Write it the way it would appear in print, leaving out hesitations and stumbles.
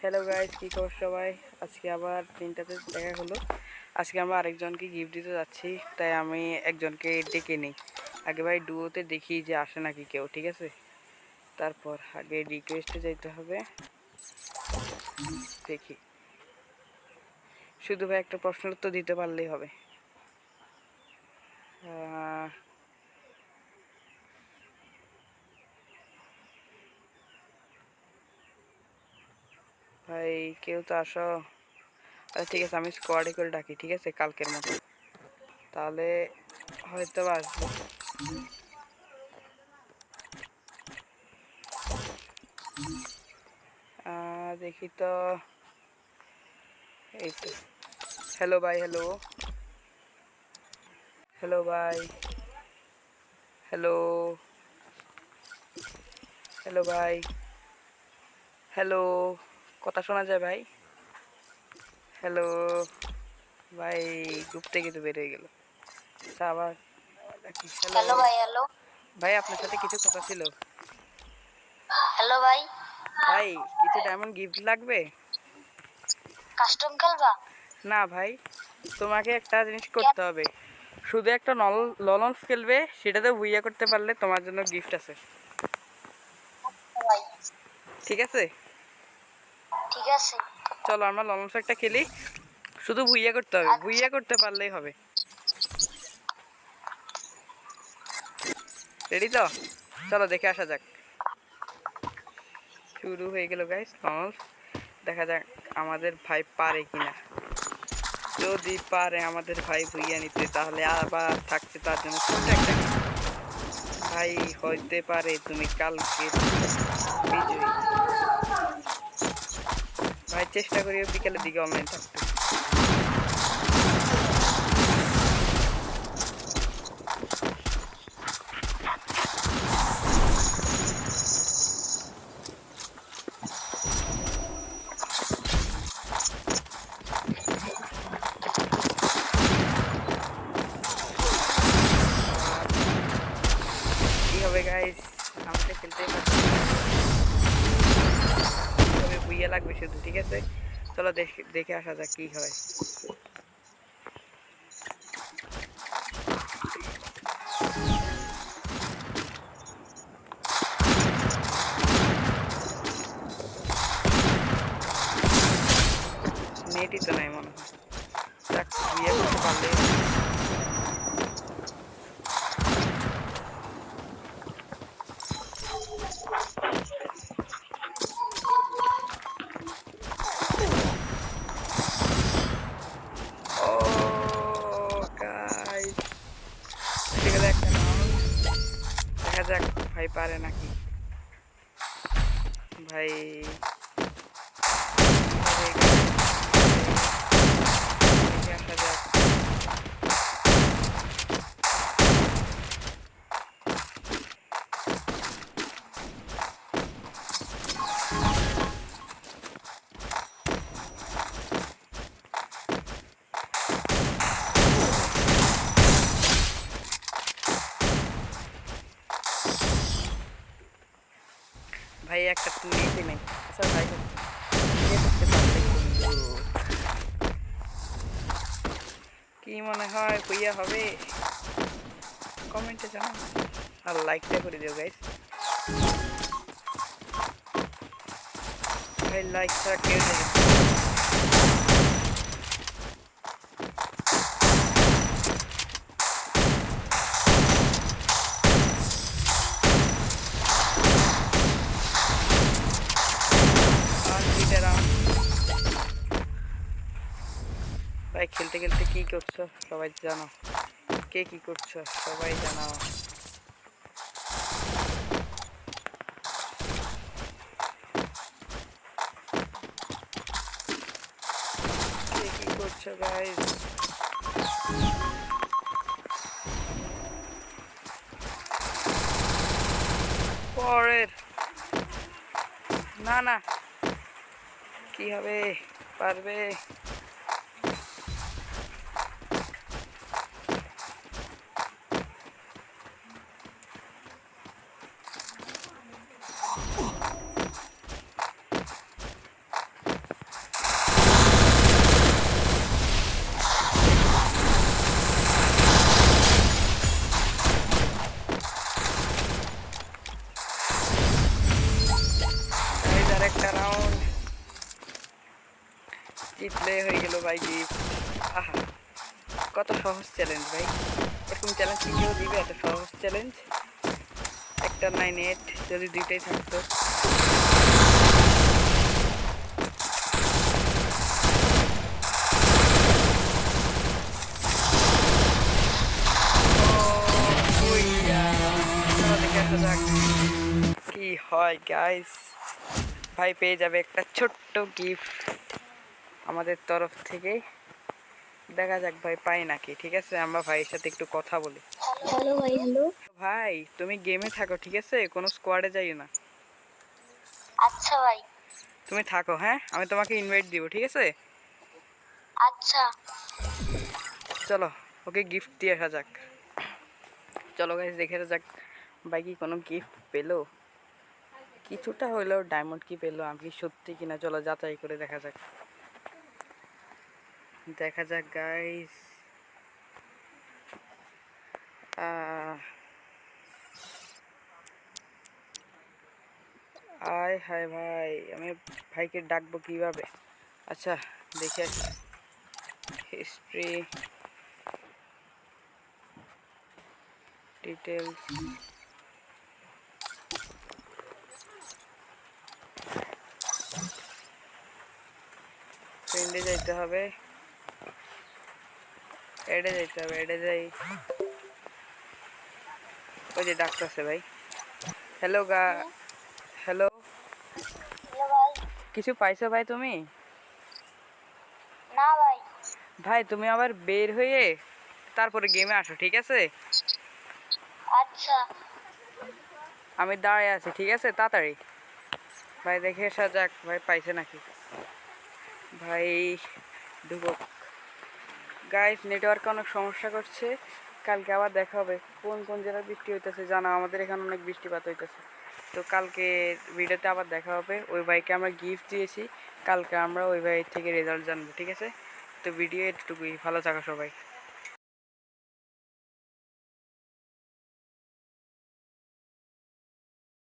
Hello guys, কি খবর সবাই? আজকে আবার তিনটাতে দেখা হলো। আজকে আমরা আরেকজনকে গিফট দিতে যাচ্ছি, তাই আমি একজনকে ডেকে নিই। আগে ভাই ডুয়োতে দেখি যে আসে নাকি কেউ, ঠিক আছে? তারপর আগে রিকোয়েস্টে যাইতে হবে। দেখি, শুধু ভাই একটা প্রশ্নের উত্তর দিতে পারলেই হবে। ভাই কেউ তো আসো। আচ্ছা ঠিক আছে, আমি স্কোয়াডে করে ডাকি, ঠিক আছে, কালকের মতো। তাহলে হয়তো বা আসবো। দেখি তো, এই তো। হ্যালো ভাই, হ্যালো হ্যালো ভাই, হ্যালো হ্যালো ভাই, হ্যালো, কথা শোনা যায় ভাই? হ্যালো ভাই, গ্রুপ থেকে তো বের হয়ে গেল। আচ্ছা আবার ডাকি। হ্যালো হ্যালো ভাই। হ্যালো ভাই, আপনার সাথে কিছু কথা ছিল। হ্যালো ভাই। ভাই কিছু ডায়মন্ড গিফট লাগবে? কাস্টম খেলবা? না ভাই, তোমাকে একটা জিনিস কেন করতে হবে। শুধু একটা ললন্স খেলবে, সেটাতে বুইয়া করতে পারলে তোমার জন্য গিফট আছে, ভাই? ঠিক আছে? ঠিক আছে। চলো আমরা ললন্স একটা খেলি, শুধু বুইয়া করতে হবে, আচ্ছা বুইয়া করতে পারলেই হবে। রেডি তো? চলো দেখে আসা যাক। শুরু হয়ে গেল গাইস ললন্স। দেখা যাক আমাদের ভাই পারে কিনা। যদি পারে আমাদের ভাই ভুইয়া নিতে, তাহলে আবার থাকছে তার জন্য ছোট্ট একটা gift। ভাই হইতে পারে তুমি কালকে বিজয়ী। ভাই চেষ্টা করিও বিকেলের দিকে অনলাইন থাকতে। কি হবে গাইস, আমাকে খেলতেই পারছি না। তবে ভুইয়া লাগবে শুধু, ঠিক আছে? চলো দেখে আসা যাক কি হয়। নেটই তো নাই মনে হয়। যাক, ভুইয়া করতে পারলেই হবে। ও গাইস, এসে গেল একটা রাউন্ড। দেখা যাক ভাই পারে নাকি। ভাই কি হবে গাইস, দেখে আসা যাক। ভাই একটা নেটই নেই। আচ্ছা ভাই বিয়ে করতে পারলে কিন্তু কি মনে হয় কইয়া হবে? কমেন্টে জানাও আর লাইকটা করে দিও গাইস। ভাই লাইক ছাড়া কেউ দেবে না। আর দুইটা রাউন্ড। ভাই খেলতে খেলতে কি করছো সবাই জানাও, কে কি করছো সবাই জানাও। কে কি করছো গাইস? পরের, না না, কি হবে, পারবে? একটা রাউন্ড জিতলে হয়ে গেল ভাই গিফট। আহা, কত সহজ চ্যালেঞ্জ ভাই। এরকম চ্যালেঞ্জ কি কেউ দিবে? এত সহজ চ্যালেঞ্জ। একটা 9-8 যদি দুইটাই থাকতো। কি হয় গাইস, ভাই পেয়ে যাবে একটা ছোট্ট গিফট আমাদের তরফ থেকে। দেখা যাক ভাই পাই নাকি। ঠিক আছে, আমরা ভাইয়ের সাথে একটু কথা বলি। হ্যালো ভাই, হ্যালো। ভাই তুমি গেমে থাকো, ঠিক আছে, কোনো স্কোয়াডে যাইও না। আচ্ছা ভাই। তুমি থাকো, হ্যাঁ, আমি তোমাকে ইনভাইট দিব, ঠিক আছে। আচ্ছা। চলো ওকে গিফট দিয়ে আসা যাক। চলো গাইস দেখে আসা যাক ভাই কি কোনো গিফট পেলো। কিছুটা হইলেও ডায়মন্ড কি পেলো, আমি কি সত্যি কিনা চলো যাচাই করে দেখা যাক। দেখা যাক গাইস। আয় হায় ভাই, আমি ভাইকে ডাকবো কিভাবে? আচ্ছা দেখে আসি। হিস্ট্রি, ডিটেলস, ফ্রেন্ডে যাইতে হবে, এডে যাইতে হবে, এডে যাই। ওই যে ডাকতেছে ভাই। হ্যালো হ্যালো, হ্যালো ভাই। কিছু পাইছো ভাই তুমি? না ভাই। ভাই তুমি আবার বের হয়ে তারপরে গেমে আসো, ঠিক আছে। আচ্ছা। আমি দাঁড়ায় আছি, ঠিক আছে, তাড়াতাড়ি। ভাই দেখে আসা যাক ভাই পাইছে নাকি। ভাই ঢুকো। গাইস নেটওয়ার্কে অনেক সমস্যা করছে, কালকে আবার দেখা হবে। কোন কোন জেলায় বৃষ্টি হইতেছে জানো? আমাদের এখানে অনেক বৃষ্টিপাত হইতেছে। তো কালকে ভিডিওতে আবার দেখা হবে। ওই ভাইকে আমরা গিফট দিয়েছি, কালকে আমরা ওই ভাই থেকে রেজাল্ট জানবো, ঠিক আছে। তো ভিডিও এটুকুই, ভালো থাকো সবাই।